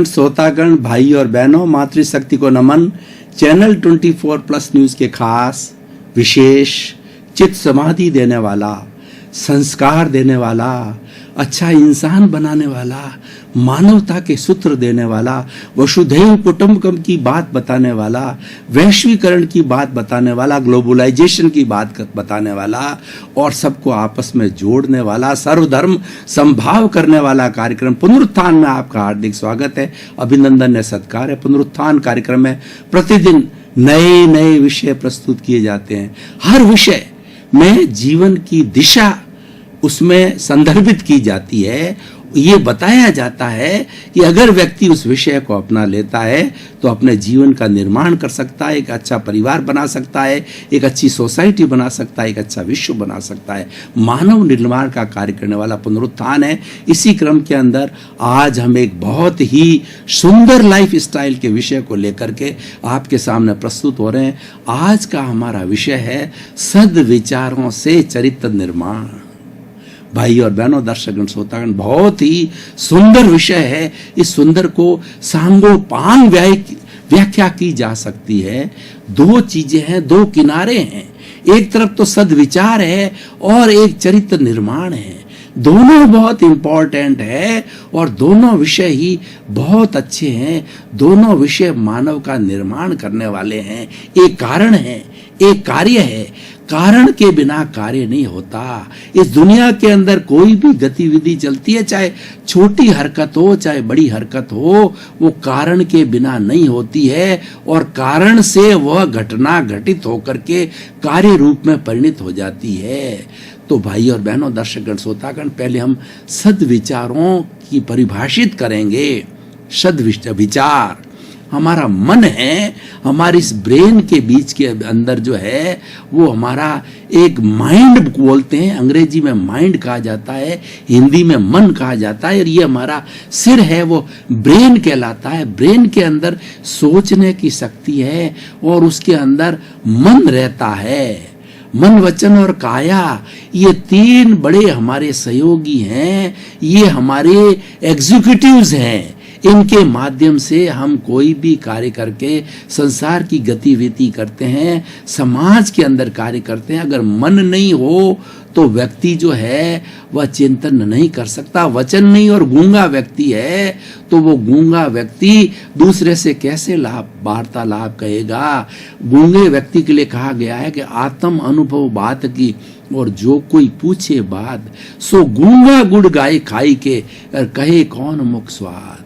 श्रोतागण, भाई और बहनों, मातृशक्ति को नमन। चैनल 24+ न्यूज के खास विशेष चित्त समाधि देने वाला, संस्कार देने वाला, अच्छा इंसान बनाने वाला, मानवता के सूत्र देने वाला, वसुधैव कुटुंबकम की बात बताने वाला, वैश्वीकरण की बात बताने वाला, ग्लोबलाइजेशन की बात बताने वाला और सबको आपस में जोड़ने वाला, सर्वधर्म संभाव करने वाला कार्यक्रम पुनरुत्थान में आपका हार्दिक स्वागत है, अभिनंदन है, सत्कार है। पुनरुत्थान कार्यक्रम में प्रतिदिन नए नए विषय प्रस्तुत किए जाते हैं। हर विषय में जीवन की दिशा उसमें संदर्भित की जाती है। ये बताया जाता है कि अगर व्यक्ति उस विषय को अपना लेता है तो अपने जीवन का निर्माण कर सकता है, एक अच्छा परिवार बना सकता है, एक अच्छी सोसाइटी बना सकता है, एक अच्छा विश्व बना सकता है। मानव निर्माण का कार्य करने वाला पुनरुत्थान है। इसी क्रम के अंदर आज हम एक बहुत ही सुंदर लाइफ स्टाइल के विषय को लेकर के आपके सामने प्रस्तुत हो रहे हैं। आज का हमारा विषय है सद्विचारों से चरित्र निर्माण। भाई और बहनों, दर्शकगण, श्रोतागण, बहुत ही सुंदर विषय है। इस सुंदर को सांगोपांग व्याख्या की जा सकती है। दो चीजें हैं, दो किनारे हैं। एक तरफ तो सद्विचार है और एक चरित्र निर्माण है। दोनों बहुत इंपॉर्टेंट है और दोनों विषय ही बहुत अच्छे हैं। दोनों विषय मानव का निर्माण करने वाले हैं। एक कारण है, एक कार्य है। कारण के बिना कार्य नहीं होता। इस दुनिया के अंदर कोई भी गतिविधि चलती है, चाहे छोटी हरकत हो चाहे बड़ी हरकत हो, वो कारण के बिना नहीं होती है और कारण से वह घटना घटित होकर के कार्य रूप में परिणित हो जाती है। तो भाई और बहनों, दर्शकगण, श्रोतागण, पहले हम सद्विचारों की परिभाषित करेंगे। सद्विचार हमारा मन है, हमारी इस ब्रेन के बीच के अंदर जो है वो हमारा एक माइंड बोलते हैं। अंग्रेजी में माइंड कहा जाता है, हिंदी में मन कहा जाता है। और ये हमारा सिर है, वो ब्रेन कहलाता है। ब्रेन के अंदर सोचने की शक्ति है और उसके अंदर मन रहता है। मन, वचन और काया, ये तीन बड़े हमारे सहयोगी हैं। ये हमारे एग्जीक्यूटिव्स हैं। इनके माध्यम से हम कोई भी कार्य करके संसार की गतिविधि करते हैं, समाज के अंदर कार्य करते हैं। अगर मन नहीं हो तो व्यक्ति जो है वह चिंतन नहीं कर सकता। वचन नहीं और गूंगा व्यक्ति है तो वो गूंगा व्यक्ति दूसरे से कैसे वार्तालाप कहेगा। गूंगे व्यक्ति के लिए कहा गया है कि आत्म अनुभव बात की और जो कोई पूछे बात, सो गूंगा गुड़ गाय खाई के और कहे कौन मुख स्वाद।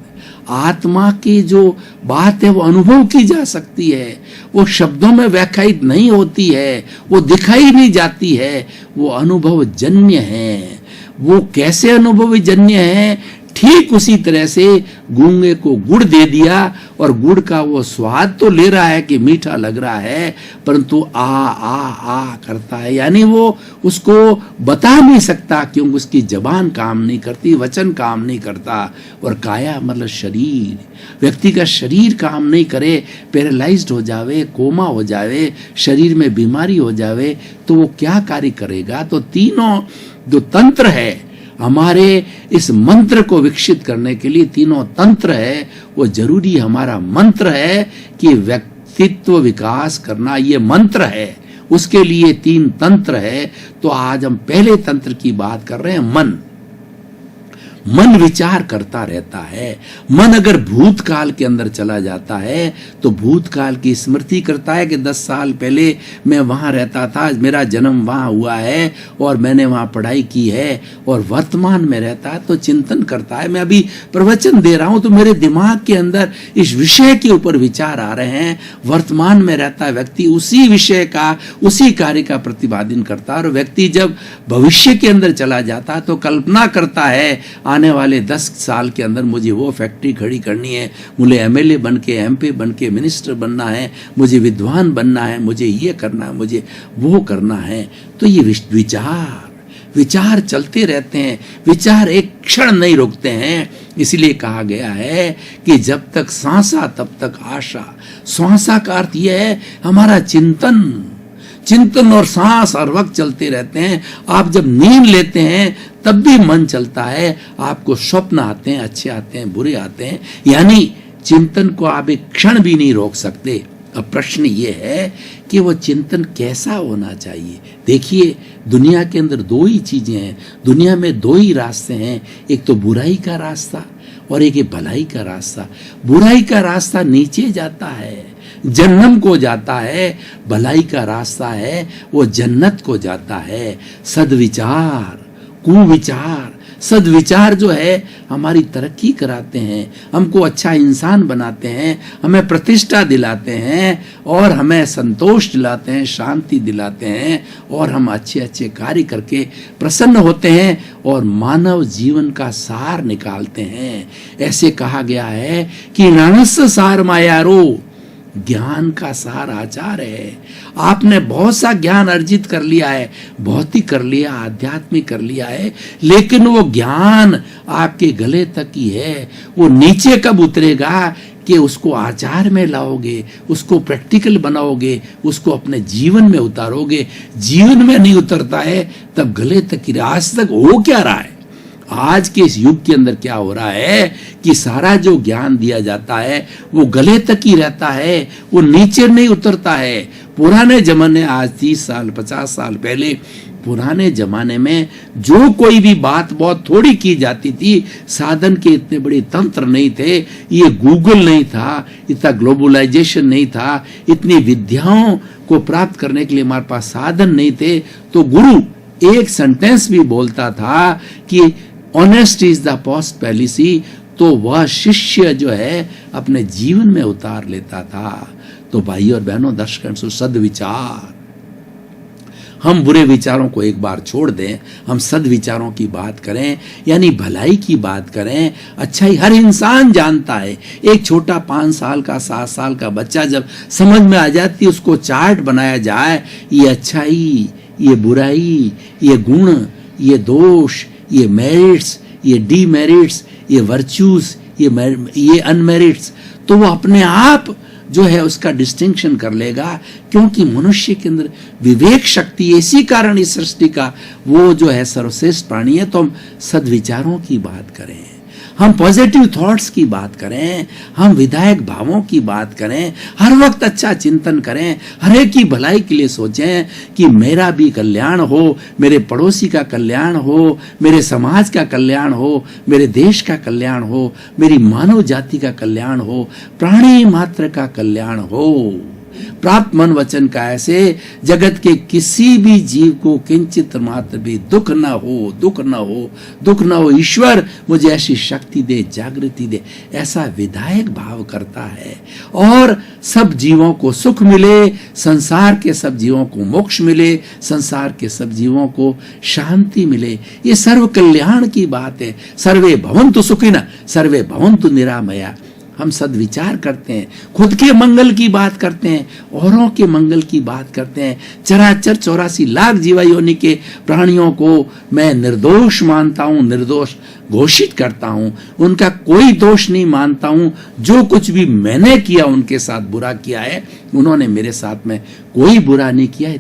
आत्मा की जो बात है वो अनुभव की जा सकती है, वो शब्दों में व्याख्यायित नहीं होती है, वो दिखाई नहीं जाती है, वो अनुभव जन्य है। वो कैसे अनुभव जन्य है? ठीक उसी तरह से गूंगे को गुड़ दे दिया और गुड़ का वो स्वाद तो ले रहा है कि मीठा लग रहा है, परंतु आ आ आ करता है, यानी वो उसको बता नहीं सकता क्योंकि उसकी जबान काम नहीं करती, वचन काम नहीं करता। और काया मतलब शरीर, व्यक्ति का शरीर काम नहीं करे, पैरालाइज्ड हो जावे, कोमा हो जावे, शरीर में बीमारी हो जावे तो वो क्या कार्य करेगा? तो तीनों जो तंत्र है हमारे इस मंत्र को विकसित करने के लिए, तीनों तंत्र है वो जरूरी हमारा मंत्र है कि व्यक्तित्व विकास करना, ये मंत्र है। उसके लिए तीन तंत्र है। तो आज हम पहले तंत्र की बात कर रहे हैं, मन। मन विचार करता रहता है। मन अगर भूतकाल के अंदर चला जाता है तो भूतकाल की स्मृति करता है कि 10 साल पहले मैं वहां रहता था, मेरा जन्म वहां हुआ है और मैंने वहां पढ़ाई की है। और वर्तमान में रहता है तो चिंतन करता है। मैं अभी प्रवचन दे रहा हूं तो मेरे दिमाग के अंदर इस विषय के ऊपर विचार आ रहे हैं। वर्तमान में रहता है व्यक्ति, उसी विषय का, उसी कार्य का प्रतिपादन करता है। और व्यक्ति जब भविष्य के अंदर चला जाता है तो कल्पना करता है आने वाले 10 साल के अंदर मुझे वो फैक्ट्री खड़ी करनी है, मुझे एमएलए बन के, एमपी बन के, मिनिस्टर बनना है, मुझे विद्वान बनना है, मुझे ये करना है, मुझे वो करना है। तो ये विचार चलते रहते हैं। विचार एक क्षण नहीं रुकते हैं। इसलिए कहा गया है कि जब तक सांसा तब तक आशा। सांसा का अर्थ यह है हमारा चिंतन। चिंतन और सांस हर वक्त चलते रहते हैं। आप जब नींद लेते हैं तब भी मन चलता है, आपको स्वप्न आते हैं, अच्छे आते हैं, बुरे आते हैं, यानी चिंतन को आप एक क्षण भी नहीं रोक सकते। अब प्रश्न ये है कि वो चिंतन कैसा होना चाहिए। देखिए, दुनिया के अंदर दो ही चीजें हैं, दुनिया में दो ही रास्ते हैं, एक तो बुराई का रास्ता और एक भलाई का रास्ता। बुराई का रास्ता नीचे जाता है, जन्नम को जाता है, भलाई का रास्ता है वो जन्नत को जाता है। सद्विचार, कुविचार, सद्विचार जो है हमारी तरक्की कराते हैं, हमको अच्छा इंसान बनाते हैं, हमें प्रतिष्ठा दिलाते हैं और हमें संतोष दिलाते हैं, शांति दिलाते हैं और हम अच्छे अच्छे कार्य करके प्रसन्न होते हैं और मानव जीवन का सार निकालते हैं। ऐसे कहा गया है कि रणस्य सार मायारो, ज्ञान का सार आचार है। आपने बहुत सा ज्ञान अर्जित कर लिया है, भौतिक कर लिया, आध्यात्मिक कर लिया है, लेकिन वो ज्ञान आपके गले तक ही है। वो नीचे कब उतरेगा कि उसको आचार में लाओगे, उसको प्रैक्टिकल बनाओगे, उसको अपने जीवन में उतारोगे। जीवन में नहीं उतरता है तब गले तक ही। आज तक हो क्या रहा है, आज के इस युग के अंदर क्या हो रहा है कि सारा जो ज्ञान दिया जाता है वो गले तक ही रहता है, वो नीचे नहीं उतरता है। पुराने जमाने, आज 30 साल 50 साल पहले, पुराने जमाने में जो कोई भी बात बहुत थोड़ी की जाती थी, साधन के इतने बड़े तंत्र नहीं थे, ये गूगल नहीं था, इतना ग्लोबलाइजेशन नहीं था, इतनी विद्याओं को प्राप्त करने के लिए हमारे पास साधन नहीं थे, तो गुरु एक सेंटेंस भी बोलता था कि honest is the post policy, तो वह शिष्य जो है अपने जीवन में उतार लेता था। तो भाई और बहनों, दर्शकों, सद्विचार, हम बुरे विचारों को एक बार छोड़ दें, हम सद्विचारों की बात करें, यानी भलाई की बात करें। अच्छाई हर इंसान जानता है। एक छोटा 5 साल का 7 साल का बच्चा जब समझ में आ जाती है, उसको चार्ट बनाया जाए, ये अच्छाई, ये बुराई, ये गुण, ये दोष, ये मेरिट्स, ये डीमेरिट्स, ये वर्च्यूज, ये अनमेरिट्स, तो वो अपने आप जो है उसका डिस्टिंक्शन कर लेगा। क्योंकि मनुष्य के अंदर विवेक शक्ति, इसी कारण इस सृष्टि का वो जो है सर्वश्रेष्ठ प्राणी है। तो हम सद्विचारों की बात करें, हम पॉजिटिव थॉट्स की बात करें, हम विधायक भावों की बात करें, हर वक्त अच्छा चिंतन करें, हर एक की भलाई के लिए सोचें कि मेरा भी कल्याण हो, मेरे पड़ोसी का कल्याण हो, मेरे समाज का कल्याण हो, मेरे देश का कल्याण हो, मेरी मानव जाति का कल्याण हो, प्राणी मात्र का कल्याण हो। प्राप्त मन वचन का ऐसे जगत के किसी भी जीव को किंचित मात्र भी दुख न हो, दुख न हो, दुख न हो। ईश्वर मुझे ऐसी शक्ति दे, जागृति दे, ऐसा विधायक भाव करता है और सब जीवों को सुख मिले, संसार के सब जीवों को मोक्ष मिले, संसार के सब जीवों को शांति मिले। ये सर्व कल्याण की बात है। सर्वे भवन्तु सुखिनः, सर्वे भवन्तु निरामया। हम सद्विचार करते हैं, खुद के मंगल की बात करते हैं, औरों के मंगल की बात करते हैं। चराचर 84 लाख जीवा योनि के प्राणियों को मैं निर्दोष मानता हूं, निर्दोष घोषित करता हूं, उनका कोई दोष नहीं मानता हूं। जो कुछ भी मैंने किया, उनके साथ बुरा किया है, उन्होंने मेरे साथ में कोई बुरा नहीं किया।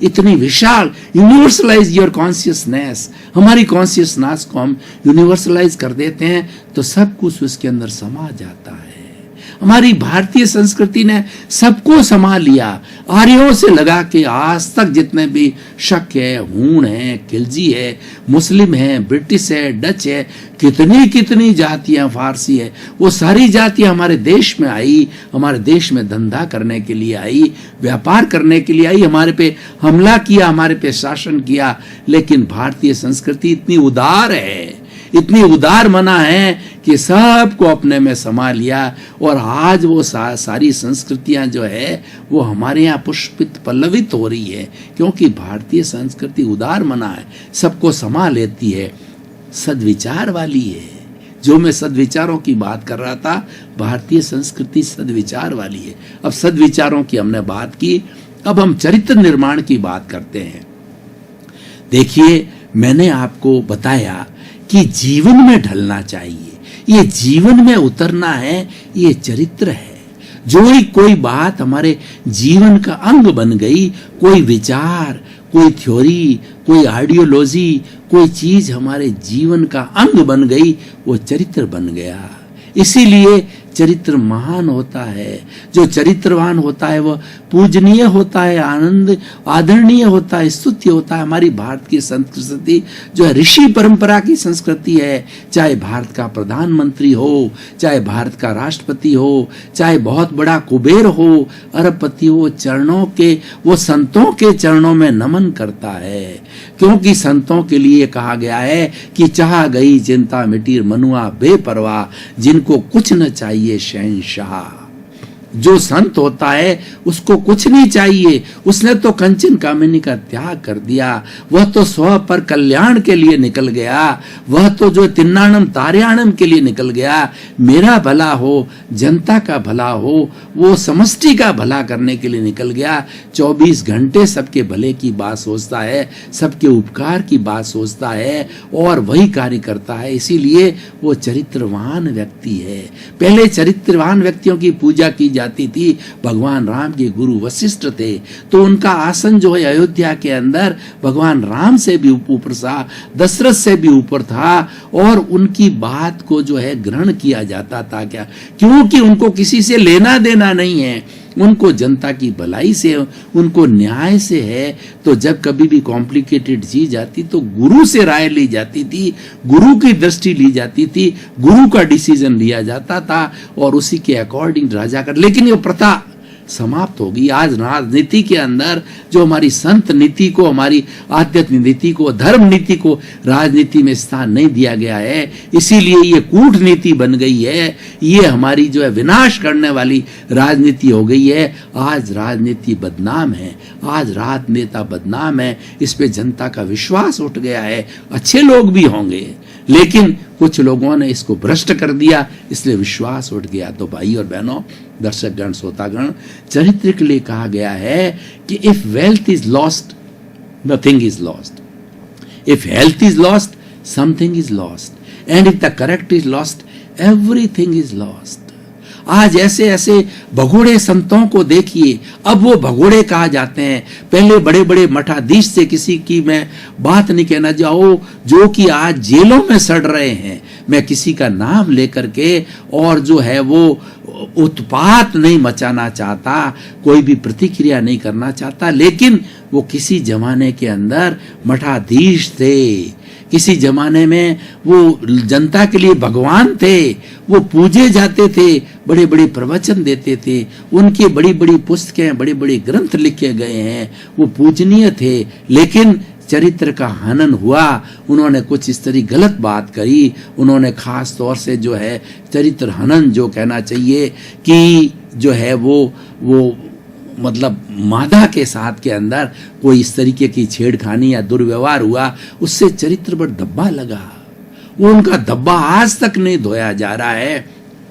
इतनी विशाल, यूनिवर्सलाइज योर कॉन्शियसनेस, हमारी कॉन्शियसनेस को हम यूनिवर्सलाइज कर देते हैं तो सब कुछ उसके अंदर समा जाता है। हमारी भारतीय संस्कृति ने सबको समा लिया, आर्यों से लगा के आज तक जितने भी शक है, हूण है, खिलजी है, मुस्लिम है, ब्रिटिश है, डच है, कितनी कितनी जातियां, फारसी है, वो सारी जातियां हमारे देश में आई, हमारे देश में धंधा करने के लिए आई, व्यापार करने के लिए आई, हमारे पे हमला किया, हमारे पे शासन किया। लेकिन भारतीय संस्कृति इतनी उदार है, इतनी उदार मना है कि सबको अपने में समा लिया और आज वो सारी संस्कृतियां जो है वो हमारे यहाँ पुष्पित पल्लवित हो रही है, क्योंकि भारतीय संस्कृति उदार मना है, सबको समा लेती है, सद्विचार वाली है। जो मैं सद्विचारों की बात कर रहा था, भारतीय संस्कृति सद्विचार वाली है। अब सद्विचारों की हमने बात की, अब हम चरित्र निर्माण की बात करते हैं। देखिए, मैंने आपको बताया कि जीवन में ढलना चाहिए, ये जीवन में उतरना है, ये चरित्र है। जो ही कोई बात हमारे जीवन का अंग बन गई, कोई विचार, कोई थ्योरी, कोई आइडियोलॉजी, कोई चीज हमारे जीवन का अंग बन गई, वो चरित्र बन गया। इसीलिए चरित्र महान होता है। जो चरित्रवान होता है वह पूजनीय होता है, आनंद आदरणीय होता है, स्तुत्य होता है। हमारी भारत की संस्कृति जो है ऋषि परंपरा की संस्कृति है। चाहे भारत का प्रधानमंत्री हो, चाहे भारत का राष्ट्रपति हो, चाहे बहुत बड़ा कुबेर हो, अरबपति हो, चरणों के वो संतों के चरणों में नमन करता है। क्योंकि संतों के लिए कहा गया है कि चाह गई चिंता मिटी मनुआ बेपरवाह, जिनको कुछ न चाहिए शहंशाह। जो संत होता है उसको कुछ नहीं चाहिए, उसने तो कंचन कामिनी का त्याग कर दिया, वह तो स्व पर कल्याण के लिए निकल गया, वह तो जो तिन्नाणम तार्याणम के लिए निकल गया। मेरा भला हो, जनता का भला हो, वो समष्टि का भला करने के लिए निकल गया। 24 घंटे सबके भले की बात सोचता है, सबके उपकार की बात सोचता है और वही कार्य करता है। इसीलिए वो चरित्रवान व्यक्ति है। पहले चरित्रवान व्यक्तियों की पूजा की जाती थी। भगवान राम के गुरु वशिष्ठ थे, तो उनका आसन जो है अयोध्या के अंदर भगवान राम से भी ऊपर था, दशरथ से भी ऊपर था, और उनकी बात को जो है ग्रहण किया जाता था। क्या? क्योंकि उनको किसी से लेना देना नहीं है, उनको जनता की भलाई से, उनको न्याय से है। तो जब कभी भी कॉम्प्लिकेटेड चीज आती तो गुरु से राय ली जाती थी, गुरु की दृष्टि ली जाती थी, गुरु का डिसीजन लिया जाता था और उसी के अकॉर्डिंग राजा कर। लेकिन ये प्रथा समाप्त होगी। आज राजनीति के अंदर जो हमारी संत नीति को, हमारी आध्यात्मिक नीति को, धर्म नीति को राजनीति में स्थान नहीं दिया गया है। इसीलिए ये कूटनीति बन गई है, ये हमारी जो है विनाश करने वाली राजनीति हो गई है। आज राजनीति बदनाम है, आज राजनेता बदनाम है, इस पे जनता का विश्वास उठ गया है। अच्छे लोग भी होंगे लेकिन कुछ लोगों ने इसको भ्रष्ट कर दिया, इसलिए विश्वास उठ गया। तो भाई और बहनों, दर्शकगण, श्रोतागण, चरित्र के लिए कहा गया है कि if wealth is lost, nothing is lost. If health is lost, something is lost, and if the character is lost, everything is lost. आज ऐसे ऐसे भगोड़े संतों को देखिए, अब वो भगोड़े कहा जाते हैं। पहले बड़े बड़े मठाधीश से, किसी की मैं बात नहीं कहना जाओ, जो कि आज जेलों में सड़ रहे हैं। मैं किसी का नाम लेकर के और जो है वो उत्पात नहीं मचाना चाहता, कोई भी प्रतिक्रिया नहीं करना चाहता, लेकिन वो किसी जमाने के अंदर मठाधीश थे, किसी जमाने में वो जनता के लिए भगवान थे, वो पूजे जाते थे, बड़े बड़े प्रवचन देते थे, उनकी बड़ी बड़ी पुस्तकें, बड़े बड़े ग्रंथ लिखे गए हैं, वो पूजनीय थे। लेकिन चरित्र का हनन हुआ, उन्होंने कुछ इस तरह गलत बात करी, उन्होंने खास तौर से जो है चरित्र हनन जो कहना चाहिए कि जो है वो मतलब मादा के साथ के अंदर कोई इस तरीके की छेड़खानी या दुर्व्यवहार हुआ, उससे चरित्र पर धब्बा लगा। वो उनका धब्बा आज तक नहीं धोया जा रहा है।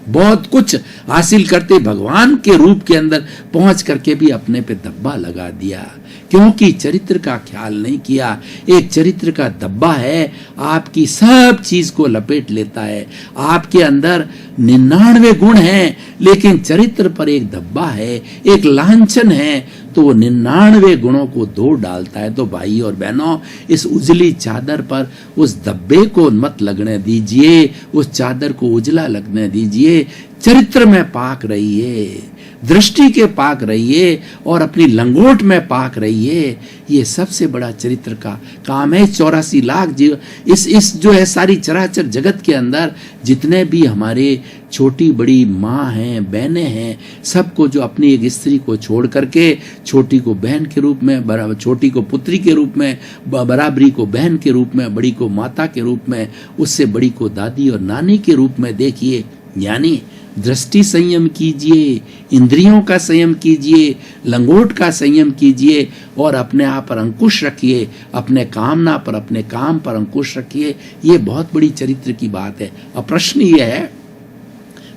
बहुत कुछ हासिल करते भगवान के रूप के अंदर पहुंच करके भी अपने पे धब्बा लगा दिया, क्योंकि चरित्र का ख्याल नहीं किया। एक चरित्र का धब्बा है, आपकी सब चीज को लपेट लेता है। आपके अंदर 99 गुण हैं, लेकिन चरित्र पर एक धब्बा है, एक लांछन है, तो वो 99 गुणों को धो डालता है। तो भाई और बहनों, इस उजली चादर पर उस धब्बे को मत लगने दीजिए, उस चादर को उजला लगने दीजिए। चरित्र में पाक रहिए, दृष्टि के पाक रहिए और अपनी लंगोट में पाक रहिए। ये सबसे बड़ा चरित्र का काम है। 84 लाख जीव, इस जो है सारी चराचर जगत के अंदर जितने भी हमारे छोटी बड़ी माँ हैं, बहनें हैं, सबको जो अपनी एक स्त्री को छोड़ करके छोटी को बहन के रूप में, छोटी को पुत्री के रूप में, बराबरी को बहन के रूप में, बड़ी को माता के रूप में, उससे बड़ी को दादी और नानी के रूप में देखिए। यानी दृष्टि संयम कीजिए, इंद्रियों का संयम कीजिए, लंगोट का संयम कीजिए और अपने आप पर अंकुश रखिए, अपने कामना पर, अपने काम पर अंकुश रखिए। ये बहुत बड़ी चरित्र की बात है। अब प्रश्न ये है,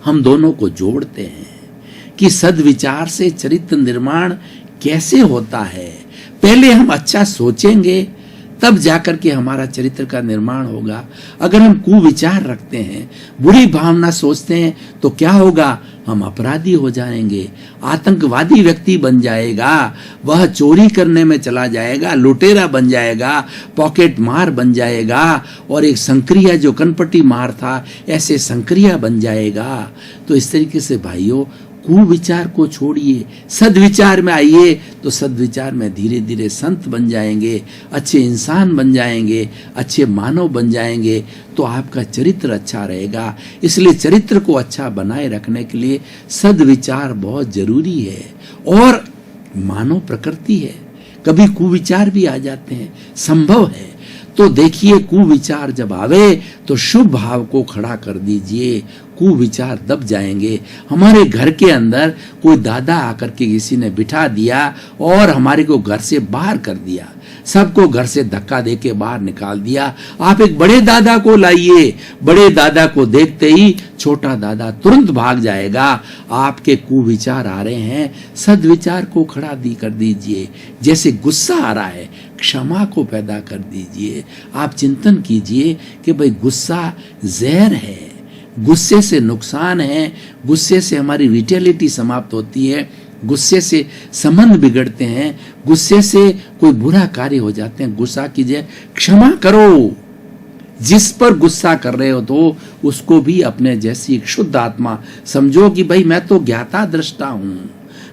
हम दोनों को जोड़ते हैं कि सद्विचार से चरित्र निर्माण कैसे होता है। पहले हम अच्छा सोचेंगे, तब जाकर के हमारा चरित्र का निर्माण होगा। अगर हम कुविचार रखते हैं, बुरी भावना सोचते हैं, तो क्या होगा? हम अपराधी हो जाएंगे, आतंकवादी व्यक्ति बन जाएगा, वह चोरी करने में चला जाएगा, लुटेरा बन जाएगा, पॉकेट मार बन जाएगा, और एक संक्रिया जो कनपटी मार था ऐसे संक्रिया बन जाएगा। तो इस तरीके से भाइयों, कुविचार को छोड़िए, सद्विचार में आइए, तो सद्विचार में धीरे धीरे संत बन जाएंगे, अच्छे इंसान बन जाएंगे, अच्छे मानव बन जाएंगे, तो आपका चरित्र अच्छा रहेगा। इसलिए चरित्र को अच्छा बनाए रखने के लिए सद्विचार बहुत जरूरी है। और मानव प्रकृति है, कभी कुविचार भी आ जाते हैं, संभव है। तो देखिए, कुविचार जब आवे तो शुभ भाव को खड़ा कर दीजिए, कुविचार दब जाएंगे। हमारे घर के अंदर कोई दादा आकर के किसी ने बिठा दिया और हमारे को घर से बाहर कर दिया, सबको घर से धक्का देके बाहर निकाल दिया। आप एक बड़े दादा को लाइए, बड़े दादा को देखते ही छोटा दादा तुरंत भाग जाएगा। आपके कुविचार आ रहे हैं, सद्विचार को खड़ा कर दीजिए। जैसे गुस्सा आ रहा है, क्षमा को पैदा कर दीजिए। आप चिंतन कीजिए कि भाई गुस्सा जहर है, गुस्से से नुकसान है, गुस्से से हमारी विटेलिटी समाप्त होती है, गुस्से से संबंध बिगड़ते हैं, गुस्से से कोई बुरा कार्य हो जाते हैं। गुस्सा कीजिए, क्षमा करो। जिस पर गुस्सा कर रहे हो तो उसको भी अपने जैसी एक शुद्ध आत्मा समझो कि भाई मैं तो ज्ञाता दृष्टा हूं,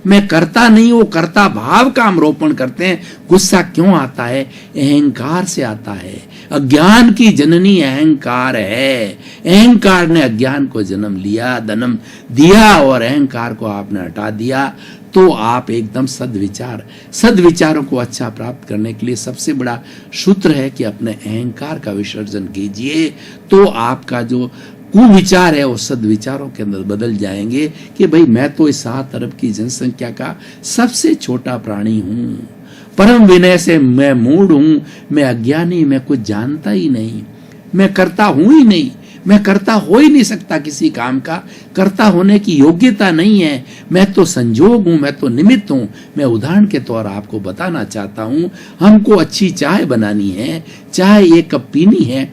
मैं करता नहीं हूं। करता भाव का हम रोपण करते हैं। गुस्सा क्यों आता है? अहंकार से आता है। अज्ञान की जननी अहंकार है। अहंकार ने अज्ञान को जन्म लिया, जन्म दिया, और अहंकार को आपने हटा दिया। तो आप एकदम सद्विचारों को अच्छा प्राप्त करने के लिए सबसे बड़ा सूत्र है कि अपने अहंकार का विसर्जन कीजिए। तो आपका जो कुविचार है वो सद्विचारों के अंदर बदल जाएंगे कि भाई मैं तो इस 7 अरब की जनसंख्या का सबसे छोटा प्राणी हूं, परम विनय से मैं मूढ़ हूं, मैं अज्ञानी, मैं कुछ जानता ही नहीं, मैं करता हूं ही नहीं, मैं करता हो ही नहीं सकता किसी काम का, करता होने की योग्यता नहीं है, मैं तो संजोग हूं, मैं तो निमित्त हूं। मैं उदाहरण के तौर आपको बताना चाहता हूं, हमको अच्छी चाय बनानी है, चाय 1 कप पीनी है।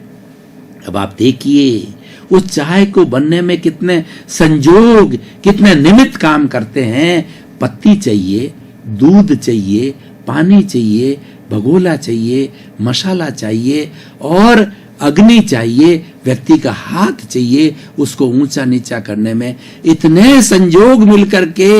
अब आप देखिए उस चाय को बनने में कितने संजोग, कितने निमित्त काम करते हैं। पत्ती चाहिए, दूध चाहिए, पानी चाहिए, भगोला चाहिए, मसाला चाहिए और अग्नि चाहिए, व्यक्ति का हाथ चाहिए उसको ऊंचा नीचा करने में। इतने संजोग मिलकर के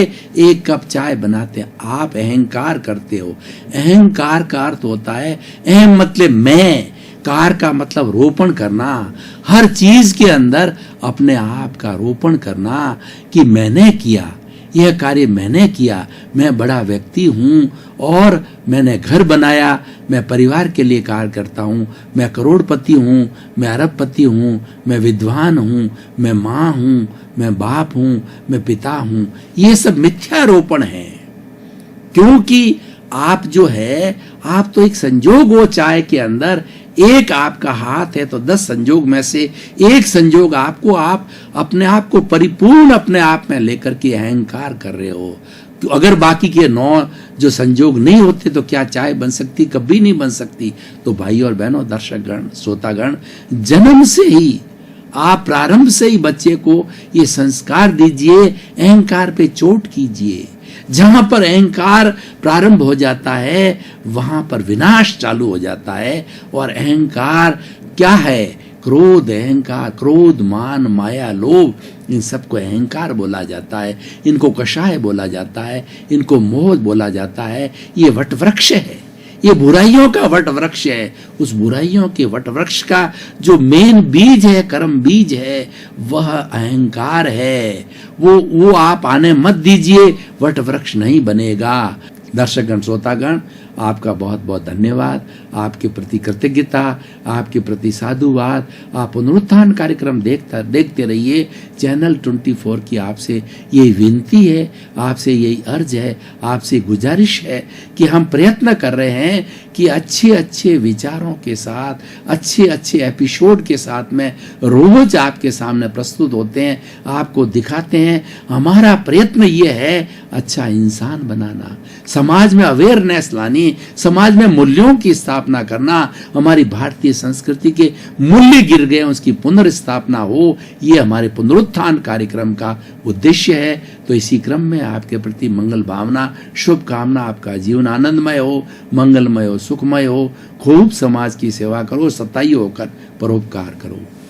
1 कप चाय बनाते हैं। आप अहंकार करते हो। अहंकार का अर्थ होता है, अहम मतलब मैं, कार का मतलब रोपण करना। हर चीज के अंदर अपने आप का रोपण करना कि मैंने किया, यह कार्य मैंने किया, मैं बड़ा व्यक्ति हूं और मैंने घर बनाया, मैं परिवार के लिए कार्य करता हूं, मैं करोड़पति हूं, मैं अरबपति हूं, मैं विद्वान हूं, मैं माँ हूं, मैं बाप हूं, मैं पिता हूं। ये सब मिथ्यारोपण है। क्योंकि आप जो है, आप तो एक संजोग हो चाय के अंदर। एक आपका हाथ है तो 10 संजोग में से एक संजोग आपको, आप अपने आप को परिपूर्ण अपने आप में लेकर के अहंकार कर रहे हो। तो अगर बाकी के 9 जो संजोग नहीं होते तो क्या चाय बन सकती? कभी नहीं बन सकती। तो भाई और बहनों, दर्शकगण, श्रोतागण, जन्म से ही आप प्रारंभ से ही बच्चे को ये संस्कार दीजिए, अहंकार पे चोट कीजिए। जहां पर अहंकार प्रारंभ हो जाता है वहां पर विनाश चालू हो जाता है। और अहंकार क्या है? क्रोध, अहंकार, क्रोध, मान, माया, लोभ, इन सबको अहंकार बोला जाता है। इनको कषाय बोला जाता है, इनको मोह बोला जाता है। ये वटवृक्ष है, ये बुराइयों का वटवृक्ष है। उस बुराइयों के वटवृक्ष का जो मेन बीज है, कर्म बीज है, वह अहंकार है। वो आप आने मत दीजिए, वटवृक्ष नहीं बनेगा। दर्शकगण, श्रोतागण, आपका बहुत बहुत धन्यवाद, आपके प्रति कृतज्ञता, आपके प्रति साधुवाद। आप पुनरुत्थान कार्यक्रम देखते रहिए। चैनल 24 की आपसे यही विनती है, आपसे यही अर्ज है, आपसे गुजारिश है कि हम प्रयत्न कर रहे हैं कि अच्छे अच्छे विचारों के साथ, अच्छे अच्छे एपिसोड के साथ में रोज आपके सामने प्रस्तुत होते हैं, आपको दिखाते हैं। हमारा प्रयत्न ये है अच्छा इंसान बनाना, समाज में अवेयरनेस लानी, नहीं, समाज में मूल्यों की स्थापना करना, हमारी भारतीय संस्कृति के मूल्य गिर गए उसकी पुनर्स्थापना हो, ये हमारे पुनरुत्थान कार्यक्रम का उद्देश्य है। तो इसी क्रम में आपके प्रति मंगल भावना, शुभकामना, आपका जीवन आनंदमय हो, मंगलमय हो, सुखमय हो, खूब समाज की सेवा करो, सताई होकर परोपकार करो।